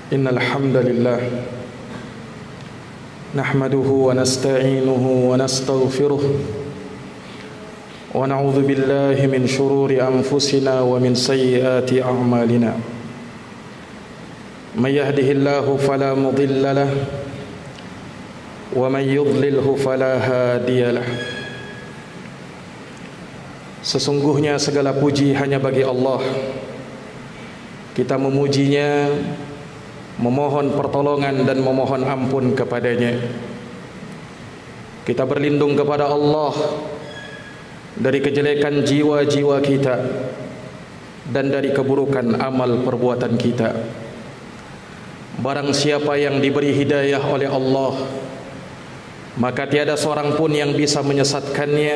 إن الحمد لله نحمده ونستعينه ونستغفره ونعوذ بالله من شرور أنفسنا ومن سيئات أعمالنا من يهده الله فلا مضل له ومن يضلله فلا هادي له. Sesungguhnya segala puji hanya bagi Allah. Kita memujinya, memohon pertolongan dan memohon ampun kepadanya. Kita berlindung kepada Allah dari kejelekan jiwa-jiwa kita dan dari keburukan amal perbuatan kita. Barang siapa yang diberi hidayah oleh Allah, maka tiada seorang pun yang bisa menyesatkannya.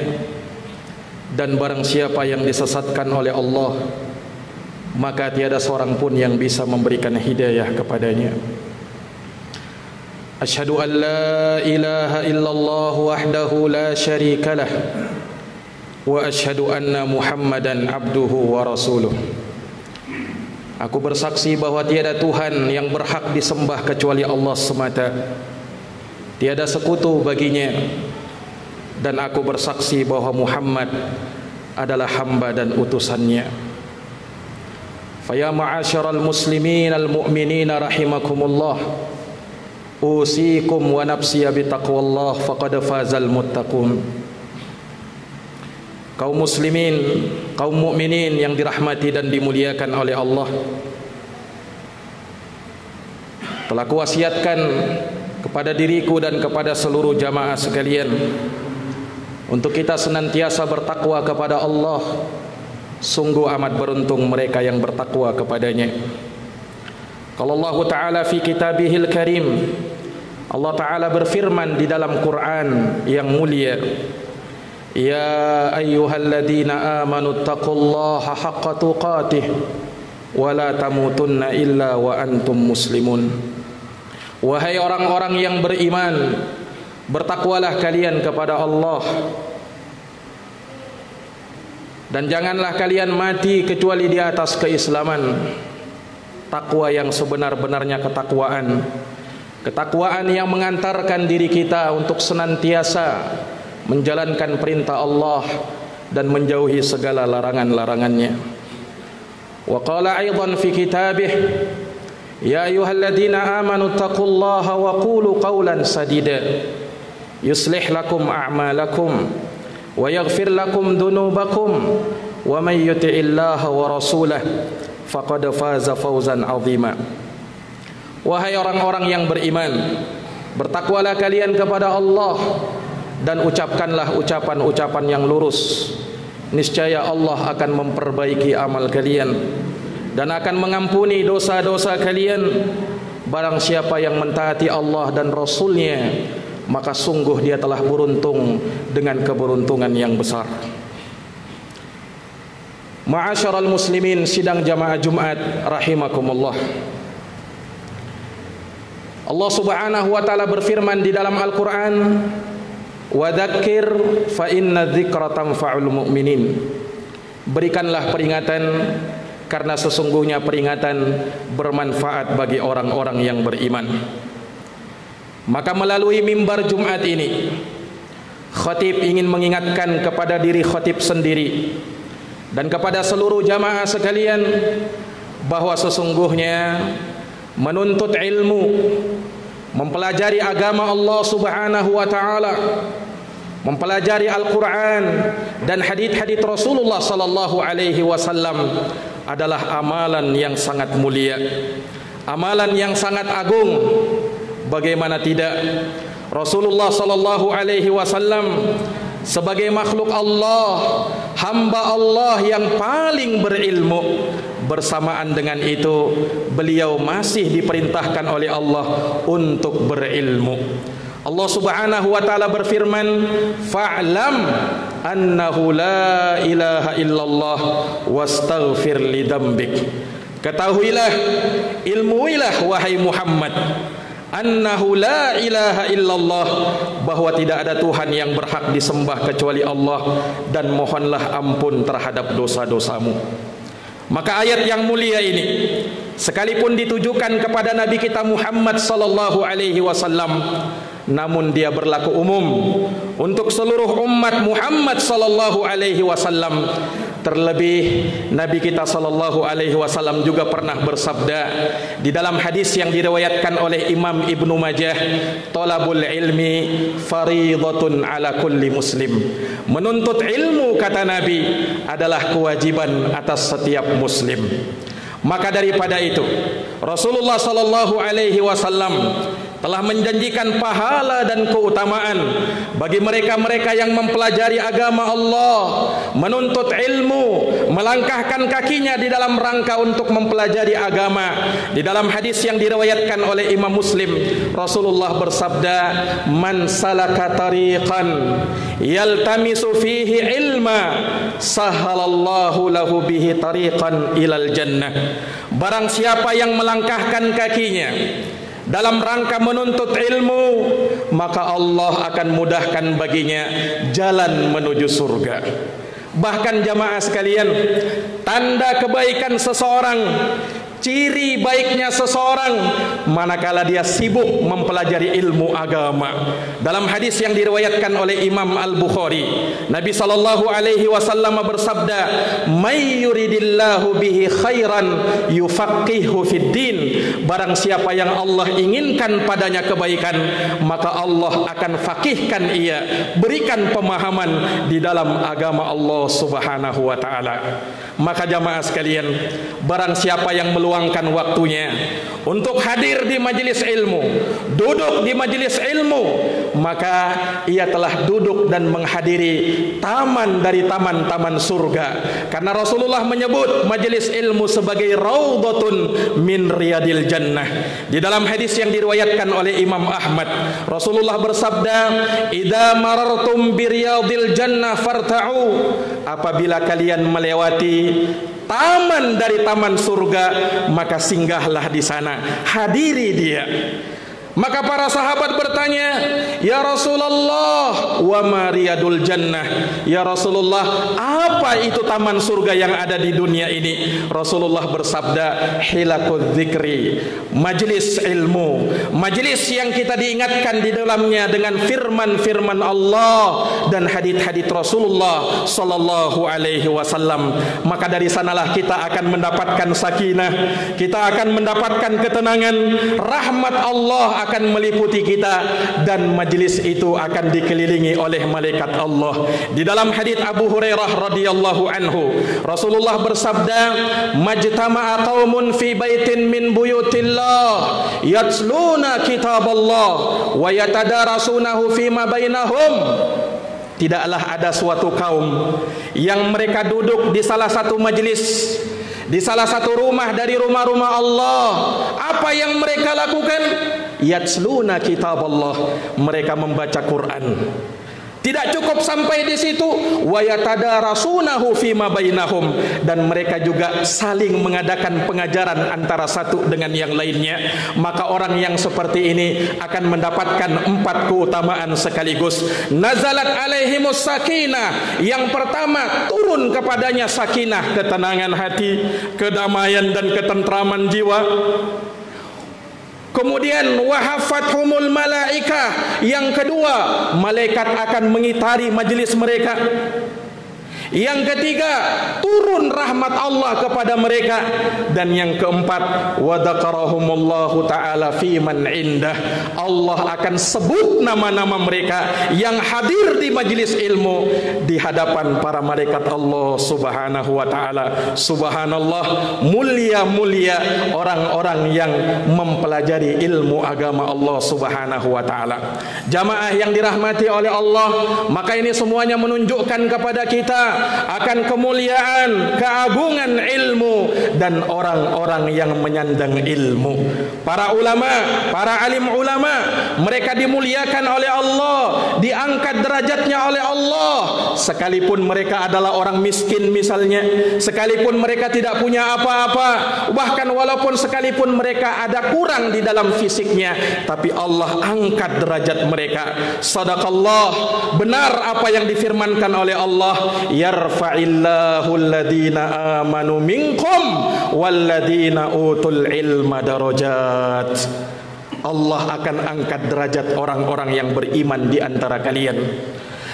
Dan barang siapa yang disesatkan oleh Allah, maka tiada seorang pun yang bisa memberikan hidayah kepadanya. Asyhadu an la ilaha illallah wahdahu la syarikalah wa asyhadu anna Muhammadan abduhu wa rasuluh. Aku bersaksi bahwa tiada Tuhan yang berhak disembah kecuali Allah semata. Tiada sekutu baginya. Dan aku bersaksi bahwa Muhammad adalah hamba dan utusannya. Faya ma'asyaral muslimin al-mu'minina rahimakumullah, usikum wa nafsiya bitaqwallah faqad fazal muttaqun. Kaum muslimin, kaum mukminin yang dirahmati dan dimuliakan oleh Allah, telah kuwasiatkan kepada diriku dan kepada seluruh jamaah sekalian untuk kita senantiasa bertakwa kepada Allah. Sungguh amat beruntung mereka yang bertakwa kepadanya. Kalau Allah Ta'ala fi kitabihil karim, Allah Ta'ala berfirman di dalam Quran yang mulia, ya ayyuhalladzina amanu taqullaha haqqa tuqatih wa la tamutunna illa wa antum muslimun. Wahai orang-orang yang beriman, bertakwalah kalian kepada Allah, dan janganlah kalian mati kecuali di atas keislaman. Takwa yang sebenar-benarnya ketakwaan, ketakwaan yang mengantarkan diri kita untuk senantiasa menjalankan perintah Allah dan menjauhi segala larangan-larangannya. Wa qala aidan fi kitabih, ya ayyuhalladzina amanu taqullaha wa qulu qawlan sadida yuslih lakum a'malakum wa yaghfir lakum dunubakum wa may yuti'illaha wa rasulahu faqad faza fawzan 'azima. Wahai orang-orang yang beriman, bertakwalah kalian kepada Allah dan ucapkanlah ucapan-ucapan yang lurus. Niscaya Allah akan memperbaiki amal kalian dan akan mengampuni dosa-dosa kalian. Barang siapa yang mentaati Allah dan Rasulnya, maka sungguh dia telah beruntung dengan keberuntungan yang besar. Ma'asyaral muslimin, sidang jamaah Jumat rahimakumullah. Allah Subhanahu wa taala berfirman di dalam Al-Qur'an, wa dzakir fa inna dzikra tanfa'ul mu'minin. Berikanlah peringatan, karena sesungguhnya peringatan bermanfaat bagi orang-orang yang beriman. Maka melalui mimbar Jumat ini, khatib ingin mengingatkan kepada diri khatib sendiri dan kepada seluruh jamaah sekalian bahwa sesungguhnya menuntut ilmu, mempelajari agama Allah Subhanahu wa taala, mempelajari Al-Quran dan hadits-hadits Rasulullah sallallahu alaihi wasallam adalah amalan yang sangat mulia, amalan yang sangat agung. Bagaimana tidak, Rasulullah sallallahu alaihi wasallam sebagai makhluk Allah, hamba Allah yang paling berilmu, bersamaan dengan itu beliau masih diperintahkan oleh Allah untuk berilmu. Allah Subhanahu wa taala berfirman, fa'lam annahu la ilaha illallah wastaghfir lidambik. Ketahuilah, ilmuilah wahai Muhammad, annahu la ilaha illallah, bahwa tidak ada Tuhan yang berhak disembah kecuali Allah, dan mohonlah ampun terhadap dosa-dosamu. Maka ayat yang mulia ini sekalipun ditujukan kepada Nabi kita Muhammad sallallahu alaihi wasallam, namun dia berlaku umum untuk seluruh umat Muhammad sallallahu alaihi wasallam. Terlebih Nabi kita sallallahu alaihi wasallam juga pernah bersabda di dalam hadis yang diriwayatkan oleh Imam Ibnu Majah, "Talabul ilmi fariidatun ala kulli muslim." Menuntut ilmu, kata Nabi, adalah kewajiban atas setiap muslim. Maka daripada itu, Rasulullah sallallahu alaihi wasallam telah menjanjikan pahala dan keutamaan bagi mereka-mereka yang mempelajari agama Allah, menuntut ilmu, melangkahkan kakinya di dalam rangka untuk mempelajari agama. Di dalam hadis yang diriwayatkan oleh Imam Muslim, Rasulullah bersabda, "Man salaka tariqan yaltamisu fihi ilma, sahhalallahu lahu bihi tariqan ilal jannah." Barang siapa yang melangkahkan kakinya dalam rangka menuntut ilmu, maka Allah akan mudahkan baginya jalan menuju surga. Bahkan jamaah sekalian, tanda kebaikan seseorang, ciri baiknya seseorang manakala dia sibuk mempelajari ilmu agama. Dalam hadis yang diriwayatkan oleh Imam Al-Bukhari, Nabi sallallahu alaihi wasallam bersabda, "May yuridillahu bihi khairan yufaqihu fid din." Barang siapa yang Allah inginkan padanya kebaikan, maka Allah akan fakihkan ia, berikan pemahaman di dalam agama Allah Subhanahu wa taala. Maka jamaah sekalian, barang siapa yang meluangkan waktunya untuk hadir di majelis ilmu, duduk di majelis ilmu, maka ia telah duduk dan menghadiri taman dari taman-taman surga. Karena Rasulullah menyebut majelis ilmu sebagai raudhatun min riyadil jannah. Di dalam hadis yang diriwayatkan oleh Imam Ahmad, Rasulullah bersabda, "Idza marartum bi riyadil jannah farta'u." Apabila kalian melewati taman dari taman surga, maka singgahlah di sana, hadiri dia. Maka para sahabat bertanya, "Ya Rasulullah, wa ma riyadul jannah?" Ya Rasulullah, apa itu taman surga yang ada di dunia ini? Rasulullah bersabda, "Hilakudz dzikri," majelis ilmu, majelis yang kita diingatkan di dalamnya dengan firman-firman Allah dan hadits-hadits Rasulullah sallallahu alaihi wasallam. Maka dari sanalah kita akan mendapatkan sakinah, kita akan mendapatkan ketenangan, rahmat Allah akan meliputi kita, dan majlis itu akan dikelilingi oleh malaikat Allah. Di dalam hadits Abu Hurairah radhiyallahu anhu, Rasulullah bersabda, "Majtama'a qaumun fi baitin min buyutillah yatsluna kitaballah wa yatadarasunahu fima bainahum." Tidaklah ada suatu kaum yang mereka duduk di salah satu majlis, di salah satu rumah dari rumah-rumah Allah. Apa yang mereka lakukan? Yatsluna kitaballah, mereka membaca Quran. Tidak cukup sampai di situ, wa yatadarasunahu fima bainahum, dan mereka juga saling mengadakan pengajaran antara satu dengan yang lainnya. Maka orang yang seperti ini akan mendapatkan 4 keutamaan sekaligus. Nazalat alaihimus sakinah, yang pertama turun kepadanya sakinah, ketenangan hati, kedamaian dan ketentraman jiwa. Kemudian wahafathumul malaikah, yang kedua malaikat akan mengitari majelis mereka. Yang ketiga, turun rahmat Allah kepada mereka. Dan yang keempat, wa dzakarahumullahu ta'ala fi man indah, Allah akan sebut nama-nama mereka yang hadir di majelis ilmu di hadapan para malaikat Allah Subhanahu wa ta'ala. Subhanallah, mulia-mulia orang-orang yang mempelajari ilmu agama Allah Subhanahu wa ta'ala. Jamaah yang dirahmati oleh Allah, maka ini semuanya menunjukkan kepada kita akan kemuliaan, keagungan ilmu dan orang-orang yang menyandang ilmu. Para ulama, para alim ulama, mereka dimuliakan oleh Allah, diangkat derajatnya oleh Allah, sekalipun mereka adalah orang miskin misalnya, sekalipun mereka tidak punya apa-apa, bahkan walaupun sekalipun mereka ada kurang di dalam fisiknya, tapi Allah angkat derajat mereka. Sadaqallah, benar apa yang difirmankan oleh Allah, ya yarfa'illahu alladhina amanu minkum walladhina utul ilma darajat. Allah akan angkat derajat orang-orang yang beriman di antara kalian,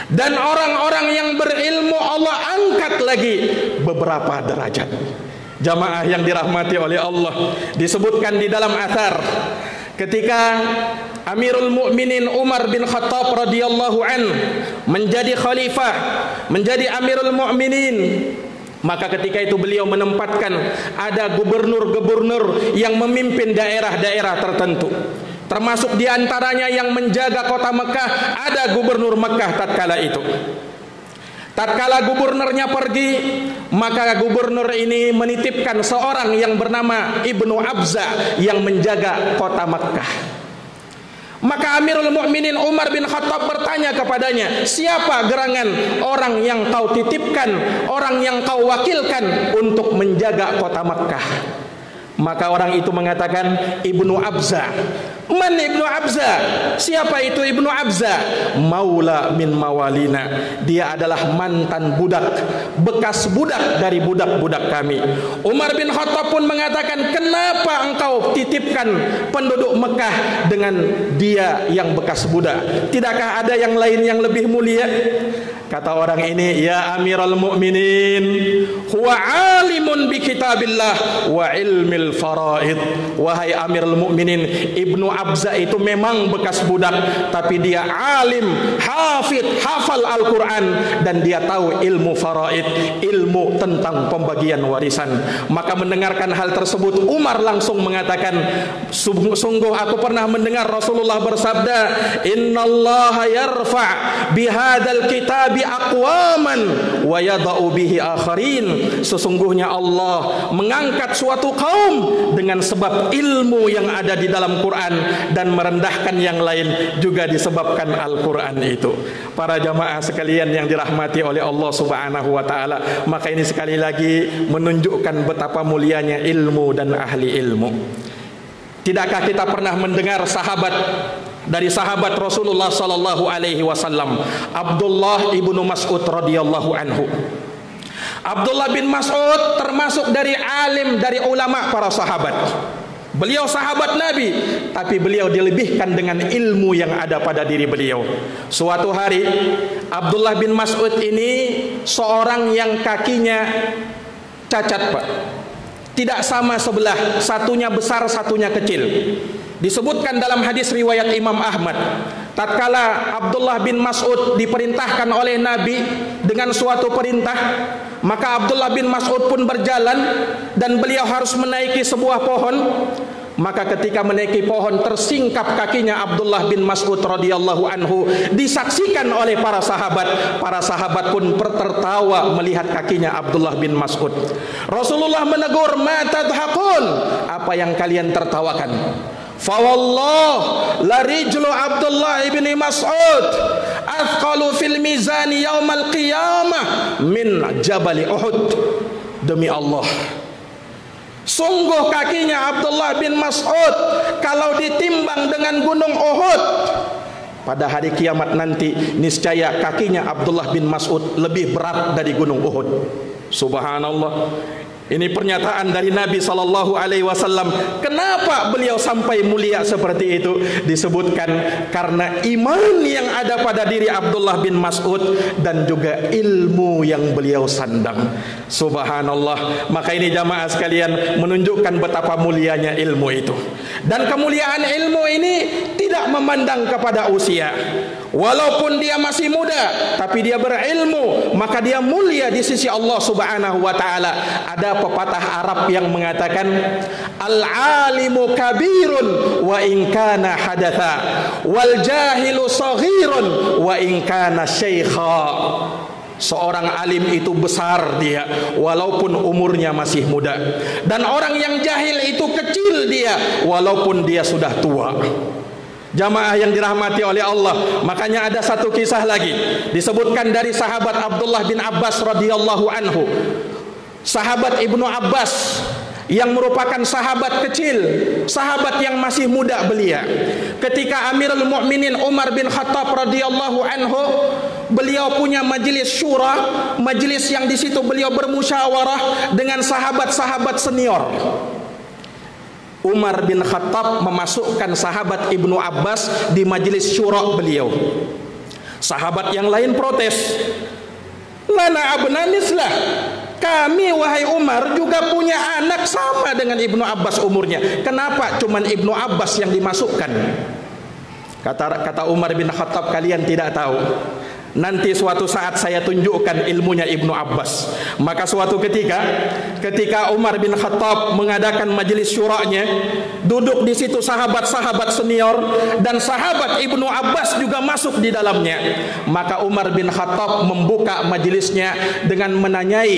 dan orang-orang yang berilmu Allah angkat lagi beberapa derajat. Jamaah yang dirahmati oleh Allah, disebutkan di dalam athar ketika Amirul Mukminin Umar bin Khattab radhiyallahu an menjadi khalifah, menjadi Amirul Mukminin, maka ketika itu beliau menempatkan ada gubernur-gubernur yang memimpin daerah-daerah tertentu. Termasuk diantaranya yang menjaga kota Mekah ada gubernur Mekah tatkala itu. Tatkala gubernurnya pergi, maka gubernur ini menitipkan seorang yang bernama Ibnu Abza yang menjaga kota Mekah. Maka Amirul Mukminin Umar bin Khattab bertanya kepadanya, siapa gerangan orang yang kau titipkan, orang yang kau wakilkan untuk menjaga kota Mekah? Maka orang itu mengatakan, Ibnu Abza. Man Ibnu Abza? Siapa itu Ibnu Abza? Maula min mawalina. Dia adalah mantan budak, bekas budak dari budak-budak kami. Umar bin Khattab pun mengatakan, kenapa engkau titipkan penduduk Mekah dengan dia yang bekas budak? Tidakkah ada yang lain yang lebih mulia? Kata orang ini, ya Amirul Mukminin, huwa alimun bi kitabillah wa ilmil faraid. Wahai Amirul Mukminin, Ibnu Abza itu memang bekas budak, tapi dia alim, hafid, hafal Al-Quran, dan dia tahu ilmu faraid, ilmu tentang pembagian warisan. Maka mendengarkan hal tersebut, Umar langsung mengatakan, sungguh aku pernah mendengar Rasulullah bersabda, innallaha yarfa' bihadal kitab aqwaman wa yada'u bihi akharin. Sesungguhnya Allah mengangkat suatu kaum dengan sebab ilmu yang ada di dalam Quran, dan merendahkan yang lain juga disebabkan Al-Quran itu. Para jamaah sekalian yang dirahmati oleh Allah Subhanahu wa taala, maka ini sekali lagi menunjukkan betapa mulianya ilmu dan ahli ilmu. Tidakkah kita pernah mendengar dari sahabat Rasulullah sallallahu alaihi wasallam, Abdullah ibnu Mas'ud radhiyallahu anhu. Abdullah bin Mas'ud termasuk dari alim, dari ulama para sahabat. Beliau sahabat Nabi, tapi beliau dilebihkan dengan ilmu yang ada pada diri beliau. Suatu hari Abdullah bin Mas'ud ini seorang yang kakinya cacat, Pak. Tidak sama sebelah, satunya besar, satunya kecil. Disebutkan dalam hadis riwayat Imam Ahmad, tatkala Abdullah bin Mas'ud diperintahkan oleh Nabi dengan suatu perintah, maka Abdullah bin Mas'ud pun berjalan, dan beliau harus menaiki sebuah pohon. Maka ketika menaiki pohon, tersingkap kakinya Abdullah bin Mas'ud radhiyallahu anhu, disaksikan oleh para sahabat. Para sahabat pun tertawa melihat kakinya Abdullah bin Mas'ud. Rasulullah menegur, ma tadhakun? Apa yang kalian tertawakan? Fawallah la rijlu Abdullah bin Mas'ud athqalu fil mizani yaumal qiyamah min jabali Uhud. Demi Allah, sungguh kakinya Abdullah bin Mas'ud kalau ditimbang dengan gunung Uhud, pada hari kiamat nanti niscaya kakinya Abdullah bin Mas'ud lebih berat dari gunung Uhud. Subhanallah. Ini pernyataan dari Nabi sallallahu alaihi wasallam. Kenapa beliau sampai mulia seperti itu? Disebutkan karena iman yang ada pada diri Abdullah bin Mas'ud dan juga ilmu yang beliau sandang. Subhanallah. Maka ini jamaah sekalian menunjukkan betapa mulianya ilmu itu. Dan kemuliaan ilmu ini tidak memandang kepada usia. Walaupun dia masih muda, tapi dia berilmu, maka dia mulia di sisi Allah Subhanahu wa taala. Ada pepatah Arab yang mengatakan, al-alimu kabirun wa in kana hadatha, wal jahilu saghirun wa in kana syaikha. Seorang alim itu besar dia walaupun umurnya masih muda, dan orang yang jahil itu kecil dia walaupun dia sudah tua. Jamaah yang dirahmati oleh Allah, makanya ada satu kisah lagi disebutkan dari sahabat Abdullah bin Abbas radhiyallahu anhu. Sahabat Ibnu Abbas yang merupakan sahabat kecil, sahabat yang masih muda belia. Ketika Amirul Mukminin Umar bin Khattab radhiyallahu anhu beliau punya majelis syura, majelis yang di situ beliau bermusyawarah dengan sahabat-sahabat senior. Umar bin Khattab memasukkan sahabat Ibnu Abbas di majelis syura beliau. Sahabat yang lain protes. Lana abna mislah, kami wahai Umar juga punya anak sama dengan Ibnu Abbas umurnya. Kenapa cuman Ibnu Abbas yang dimasukkan? Kata Umar bin Khattab, kalian tidak tahu. Nanti suatu saat saya tunjukkan ilmunya Ibnu Abbas. Maka suatu ketika Umar bin Khattab mengadakan majelis syura'nya, duduk di situ sahabat-sahabat senior dan sahabat Ibnu Abbas juga masuk di dalamnya. Maka Umar bin Khattab membuka majelisnya dengan menanyai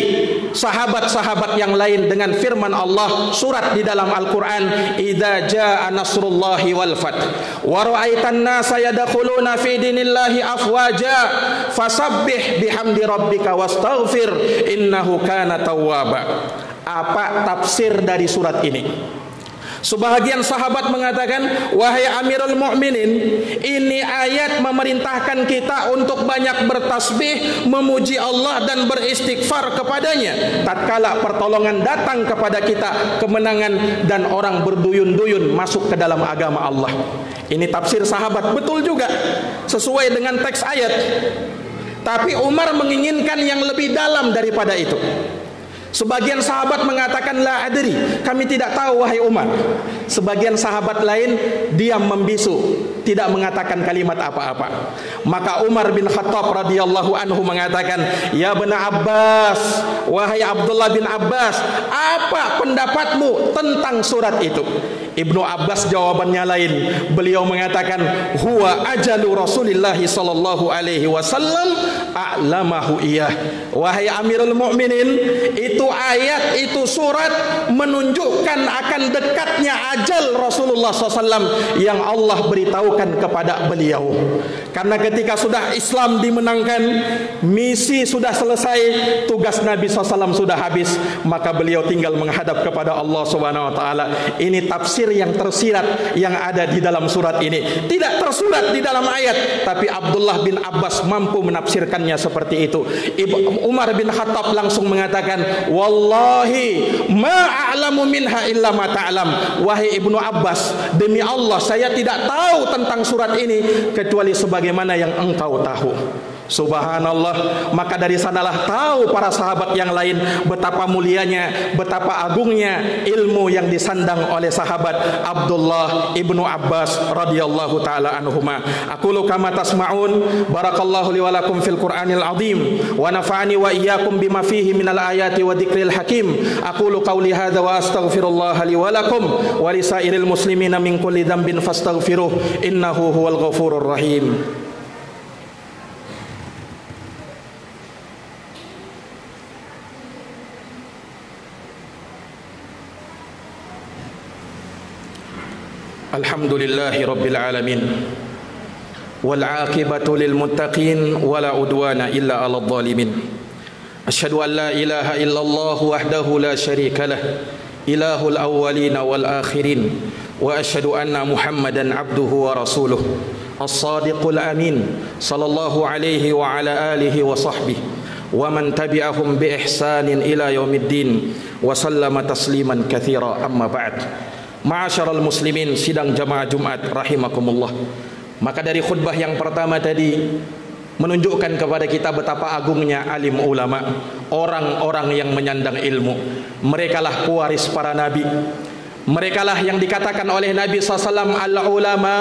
sahabat-sahabat yang lain dengan firman Allah, surat di dalam Al-Quran, idza jaa nasrullahi wal fath wa ra'aitan nasa yadkhuluna fi dinillahi afwaja fasabbih bihamdi rabbika wastaghfir innahu kana tawwaba. Apa tafsir dari surat ini? Sebahagian sahabat mengatakan, wahai Amirul Mukminin, ini ayat memerintahkan kita untuk banyak bertasbih, memuji Allah dan beristighfar kepadanya tatkala pertolongan datang kepada kita, kemenangan dan orang berduyun-duyun masuk ke dalam agama Allah. Ini tafsir sahabat, betul juga sesuai dengan teks ayat. Tapi Umar menginginkan yang lebih dalam daripada itu. Sebagian sahabat mengatakan la adri, kami tidak tahu wahai Umar. Sebagian sahabat lain diam membisu, tidak mengatakan kalimat apa-apa. Maka Umar bin Khattab radhiyallahu anhu mengatakan, ya bin Abbas, wahai Abdullah bin Abbas, apa pendapatmu tentang surat itu? Ibnu Abbas jawabannya lain. Beliau mengatakan, huwa ajalu Rasulillah sallallahu alaihi wasallam a'lamahu iyah. Wahai Amirul Mukminin, itu ayat, itu surat menunjukkan akan dekatnya ajal Rasulullah SAW yang Allah beritahukan kepada beliau. Karena ketika sudah Islam dimenangkan, misi sudah selesai, tugas Nabi SAW sudah habis, maka beliau tinggal menghadap kepada Allah Subhanahu Wa Taala. Ini tafsir yang tersirat yang ada di dalam surat ini. Tidak tersurat di dalam ayat, tapi Abdullah bin Abbas mampu menafsirkannya seperti itu. Umar bin Khattab langsung mengatakan, wallahi ma a'lamu minha illa ma ta'lam. Wahai Ibnu Abbas, demi Allah saya tidak tahu tentang surat ini kecuali sebagaimana yang engkau tahu. Subhanallah. Maka dari sanalah tahu para sahabat yang lain betapa mulianya, betapa agungnya ilmu yang disandang oleh sahabat Abdullah ibnu Abbas radhiyallahu taala anhuma. Aqulu kama tasma'un, barakallahu li wa lakum fil Qur'anil azim wa nafa'ani wa iyyakum bima fihi minal ayati wa dzikril hakim. Aqulu qawli hadza wa astaghfirullah li wa lakum wa lisairil muslimina min kulli dhanbin fastaghfiruh innahu huwal ghafurur rahim. Alhamdulillahi Rabbil Alamin, wal aqibatu lil muttaqin, wala udwana illa 'alal zalimin. Asyhadu an la ilaha illallah wahdahu la syarika lah, ilahul awwalin wal akhirin, wa asyhadu anna Muhammadan abduhu wa rasuluh, as-sadiqul amin, sallallahu alaihi wa ala alihi wa sahbihi wa man tabi'ahum bi ihsanin ila yaumiddin wa sallama tasliman katsira. Amma ba'd. Ma'asyiral muslimin, sidang jamaah Jumat rahimakumullah. Maka dari khutbah yang pertama tadi menunjukkan kepada kita betapa agungnya alim ulama, orang-orang yang menyandang ilmu. Merekalah pewaris para nabi. Merekalah yang dikatakan oleh Nabi SAW, al-ulama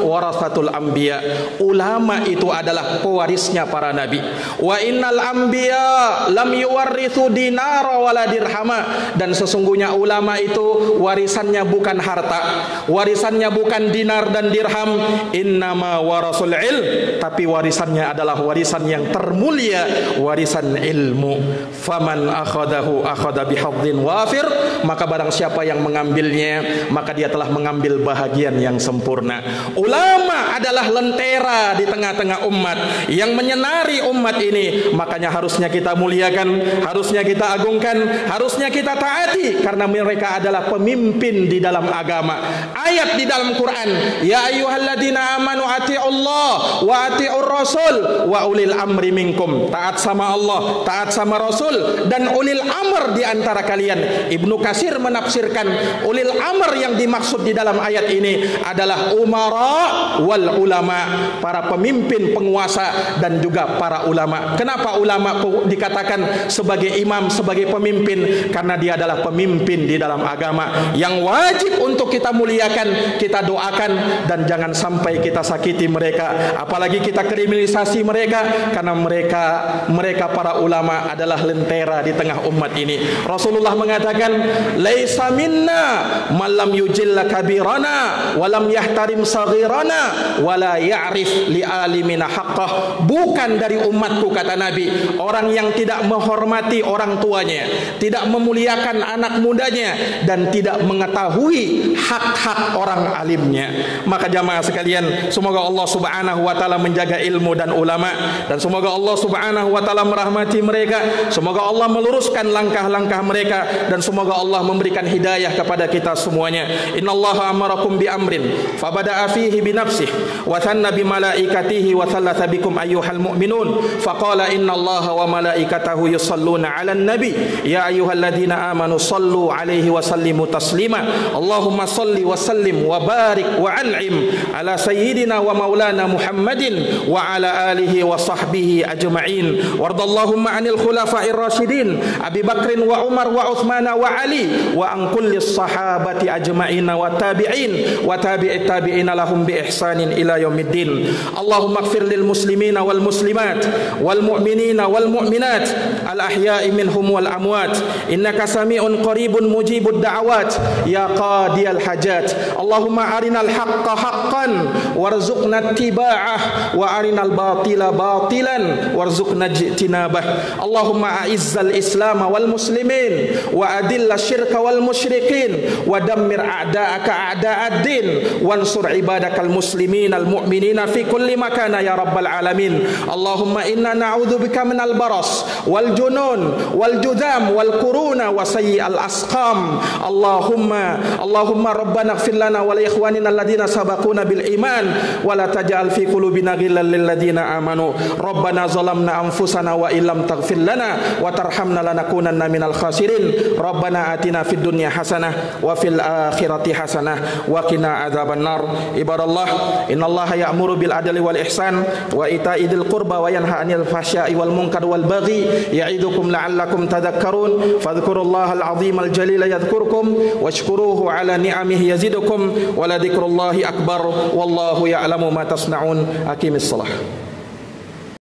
warasatul anbiya. Ulama itu adalah pewarisnya para nabi. Wa innal anbiya lam yuwarrithu dinara wala dirhama. Dan sesungguhnya ulama itu warisannya bukan harta, warisannya bukan dinar dan dirham. Innama warasul ilm, tapi warisannya adalah warisan yang termulia, warisan ilmu. Faman akhadahu akhada bihadzin wafir. Maka barang siapa yang mengambil mengambilnya, maka dia telah mengambil bahagian yang sempurna. Ulama adalah lentera di tengah-tengah umat yang menyinari umat ini. Makanya harusnya kita muliakan, harusnya kita agungkan, harusnya kita taati, karena mereka adalah pemimpin di dalam agama. Ayat di dalam Quran, ya ayyuhalladzina amanu ati'ullah wa ati'ur rasul wa ulil amri minkum. Taat sama Allah, taat sama Rasul, dan ulil amr di antara kalian. Ibnu Katsir menafsirkan ulil amr yang dimaksud di dalam ayat ini adalah umara wal ulama, para pemimpin, penguasa, dan juga para ulama. Kenapa ulama dikatakan sebagai imam, sebagai pemimpin? Karena dia adalah pemimpin di dalam agama yang wajib untuk kita muliakan, kita doakan, dan jangan sampai kita sakiti mereka, apalagi kita kriminalisasi mereka, karena mereka para ulama adalah lentera di tengah umat ini. Rasulullah mengatakan, laisa minna man lam yujilla kabirana wa lam yahtarim saghirana wa la ya'rif li alimina haqqah. Bukan dari umatku, kata Nabi, orang yang tidak menghormati orang tuanya, tidak memuliakan anak mudanya, dan tidak mengetahui hak-hak orang alimnya. Maka jamaah sekalian, semoga Allah Subhanahu wa taala menjaga ilmu dan ulama, dan semoga Allah Subhanahu wa taala merahmati mereka, semoga Allah meluruskan langkah-langkah mereka, dan semoga Allah memberikan hidayah kepada kita semuanya. Innallaha amarakum bi amrin fabada'a fihi bi nafsihi wa thanna bi malaikatihi wa thalatha bikum ayyuhal mu'minun faqala innallaha wa malaikatahu yusalluna 'alan nabi ya ayyuhalladzina amanu sallu 'alaihi wa sallimu taslima. Allahumma salli wa sallim wa barik wa an'im ala sayyidina wa maulana Muhammadin wa ala alihi wa sahbihi ajma'in. Wardallahumma 'anil khulafa'ir rasyidin Abi Bakrin wa Umar wa Uthman wa Ali wa an kulli sahabati ajma'in wa tabi'in wa tabi'it tabi'in lahum bi ihsanin ila yaumiddin. Allahumma ighfir lil muslimina wal muslimat wal mu'minina wal mu'minat al ahya'i minhum wal amwat innaka sami'un qaribun mujibud da'awat ya qadiyal hajat. Allahumma arinal haqqa haqqan warzuqna ittiba'ah wa arinal batila batilan warzuqna ijtinabah. Allahumma a'izzal islam wal muslimin wa adilla syirka wal musyrikin wa dammir a'da'aka a'da'ad-din wansur ibadakal muslimin al mu'minina fi kulli makana ya rabbal alamin. Allahumma inna na'udzubika minal baras wal junun wal judam wal quruna wa sayyi'al asqam. Allahumma rabbana ighfir lana wa li ikhwanina alladhina sabaquna bil iman wa la taj'al fi qulubina ghillan lil ladzina amanu. Rabbana zalamna anfusana wa illam taghfir lana wa tarhamna lanakunanna minal khasirin. Rabbana atina fid dunya hasanah wa fil akhirati hasanah wa qina adzabannar. Ibadallah, innallaha ya'muru bil adli wal ihsan wa ita'i dzil qurba wa yanha 'anil fahsya'i wal munkar wal baghi ya'idukum la'allakum tadhakkarun. Fadhkurullahal 'azimul jalila yadhkurkum washkuruhu 'ala ni'amihi yazidukum wa la dzikrullahi akbar wallahu ya'lamu ma tasna'un. Aqimis shalah.